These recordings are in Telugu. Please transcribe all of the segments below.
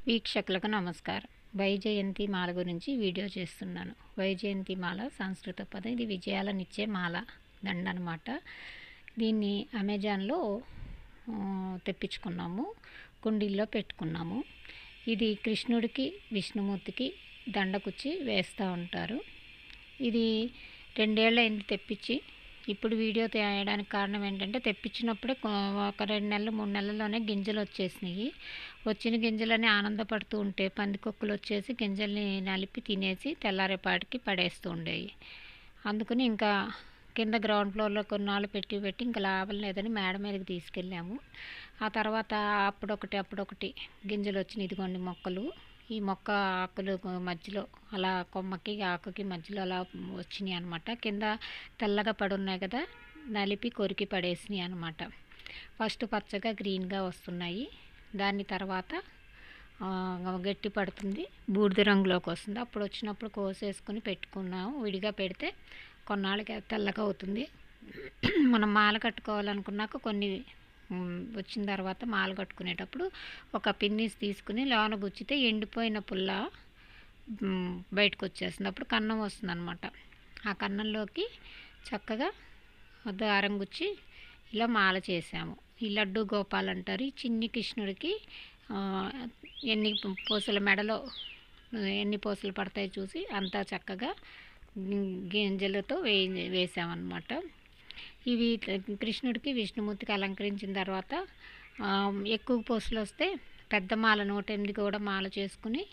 వీక్షకులకు నమస్కారం. వైజయంతి మాల గురించి వీడియో చేస్తున్నాను. వైజయంతి మాల సంస్కృత పదం. ఇది విజయాలనిచ్చే మాల దండ అనమాట. దీన్ని అమెజాన్లో తెప్పించుకున్నాము, కుండీల్లో పెట్టుకున్నాము. ఇది కృష్ణుడికి విష్ణుమూర్తికి దండకుచ్చి వేస్తూ ఉంటారు. ఇది 2 ఏళ్ళు అయింది తెప్పించి. ఇప్పుడు వీడియో తీయడానికి కారణం ఏంటంటే, తెప్పించినప్పుడే ఒక 2 నెలలు 3 నెలల్లోనే గింజలు వచ్చేసినాయి. వచ్చిన గిన్నెలని ఆనందపడుతూ ఉంటే పందికొక్కులు వచ్చేసి గింజల్ని నలిపి తినేసి తెల్లారేపాటికి పడేస్తూ ఉండేవి. అందుకని ఇంకా కింద గ్రౌండ్ ఫ్లోర్లో కొన్నాళ్ళు పెట్టి ఇంకా లాభం లేదని మేడ మీదకి తీసుకెళ్ళాము. ఆ తర్వాత అప్పుడొకటి గింజలు వచ్చినాయి. ఇదిగోండి మొక్కలు. ఈ మొక్క ఆకులు మధ్యలో అలా కొమ్మకి ఆకుకి మధ్యలో అలా వచ్చినాయి అనమాట. కింద తెల్లగా పడున్నాయి కదా, నలిపి కొరికి పడేసినాయి అనమాట. ఫస్ట్ పచ్చగా గ్రీన్గా వస్తున్నాయి. దాని తర్వాత గట్టి పడుతుంది, బూడిద రంగులోకి వస్తుంది. అప్పుడు వచ్చినప్పుడు కోసేసుకుని పెట్టుకున్నాము. విడిగా పెడితే కొన్నాళ్ళకి తెల్లగా అవుతుంది. మనం మాల కట్టుకోవాలనుకున్నాక కొన్ని వచ్చిన తర్వాత మాల కట్టుకునేటప్పుడు ఒక పిన్నిస్ తీసుకుని లోన గుచ్చితే ఎండిపోయిన పుల్ల బయటకు వచ్చేస్తుంది. అప్పుడు కన్నం వస్తుంది అనమాట. ఆ కన్నంలోకి చక్కగా దారం గుచ్చి ఇలా మాల చేసాము. ఈ లడ్డు గోపాల్ అంటారు. ఈ చిన్ని కృష్ణుడికి ఎన్ని పూసల మెడలో ఎన్ని పూసలు పడతాయి చూసి అంతా చక్కగా గింజలతో వేసామన్నమాట. ఇవి కృష్ణుడికి విష్ణుమూర్తికి అలంకరించిన తర్వాత ఎక్కువ పూసలు వస్తే పెద్ద మాల 108 కూడా మాల చేసుకుని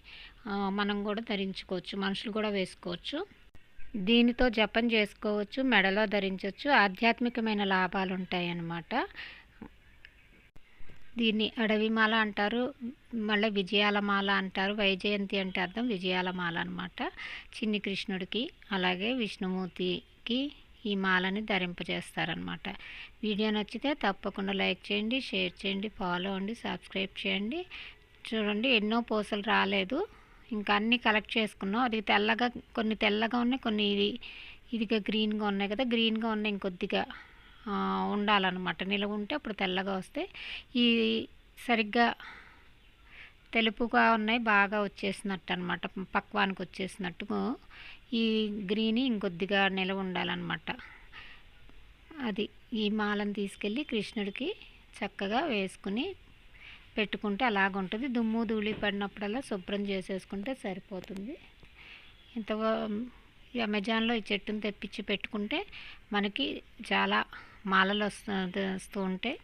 మనం కూడా ధరించుకోవచ్చు, మనుషులు కూడా వేసుకోవచ్చు. దీనితో జపం చేసుకోవచ్చు, మెడలో ధరించవచ్చు. ఆధ్యాత్మికమైన లాభాలు ఉంటాయి అన్నమాట. దీన్ని అడవి మాల అంటారు, మళ్ళీ విజయాల మాల అంటారు. వైజయంతి అంటే అర్థం విజయాల మాల అనమాట. చిన్ని కృష్ణుడికి అలాగే విష్ణుమూర్తికి ఈ మాలని ధరింపజేస్తారనమాట. వీడియో నచ్చితే తప్పకుండా లైక్ చేయండి, షేర్ చేయండి, ఫాలో అవ్వండి, సబ్స్క్రైబ్ చేయండి. చూడండి, ఎన్నో పూసలు రాలేదు, ఇంకా అన్నీ కలెక్ట్ చేసుకున్నాం. అది తెల్లగా, కొన్ని తెల్లగా ఉన్నాయి, కొన్ని ఇదిగా గ్రీన్గా ఉన్నాయి కదా. గ్రీన్గా ఉన్నాయి ఇంకొద్దిగా ఉండాలన్నమాట. నిలవ ఉంటే అప్పుడు తెల్లగా వస్తాయి. ఈ సరిగ్గా తెలుపుగా ఉన్నాయి, బాగా వచ్చేసినట్టు అనమాట, పక్వానికి వచ్చేసినట్టు. ఈ గ్రీన్ ఇంకొద్దిగా నిలవ ఉండాలన్నమాట. అది ఈ మాలను తీసుకెళ్ళి కృష్ణుడికి చక్కగా వేసుకుని పెట్టుకుంటే అలాగుంటుంది. దుమ్ము ధూళి పడినప్పుడల్లా శుభ్రం చేసేసుకుంటే సరిపోతుంది. ఇంత అమెజాన్లో ఈ చెట్టును తెప్పించి పెట్టుకుంటే మనకి చాలా మాలలు వస్తూ ఉంటాయి.